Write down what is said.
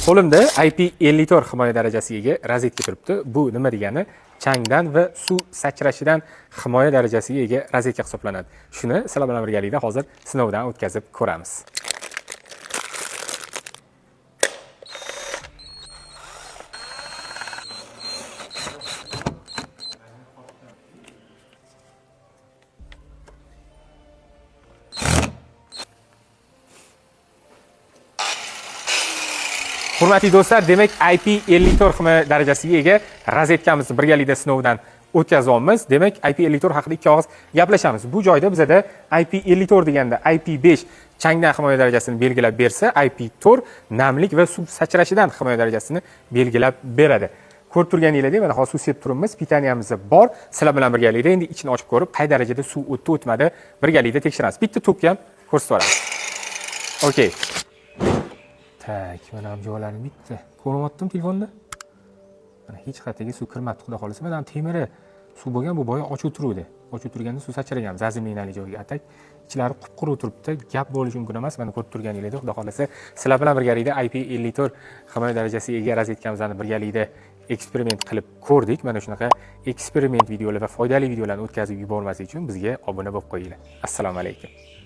Qo'limda IP54 himoya darajasiga ega rozetka turibdi. Bu nima degani? Changdan va suv sachrashidan himoya darajasiga ega rozetka hisoblanadi. Shuni sizlar bilan birgalikda hozir sinovdan o'tkazib ko'ramiz. Hurmatli do'stlar, demak IP54 himoya darajasiga ega rozetkamizni birgalikda sinovdan o'tkazyapmiz. Demak, IP54 haqida ikki og'iz gaplashamiz. Bu joyda bizada IP54 deganda IP5 changdan himoya darajasini belgilab bersa, IP4 namlik va suv sachrashidan himoya darajasini belgilab beradi. Ko'rib turganingizdek, mana hozir suv sepib turibmiz, pitaniyamiz bor. Sizlar bilan birgalikda endi ichini ochib ko'rib, qay darajada suv o'tdi-o'tmadi birgalikda tekshiramiz. Bitta tokni ham ko'rsatib olamiz. Okey. Tak, mana ham joylarni bitta ko'ryaptim telefonda. Mana hech qayerga suv kirmabdi, xudo xolasa. Mana ham temiri suv bo'lgan, bu boya ochib turuvdi. Ochib turganda suv sachragan, zazimlinali joyiga atak. Ichlari qup-quruq turibdi. Gap bo'lishi mumkin emas. Mana ko'rib turganingizdek, xudo xolasa, sizlar bilan birgalikda IP54 himoya darajasiga ega rozetkamizni birgalikda eksperiment qilib ko'rdik. Mana shunaqa eksperiment videolar va foydali videolarni o'tkazib yubormaslik uchun bizga obuna bo'lib qo'yinglar. Assalomu alaykum.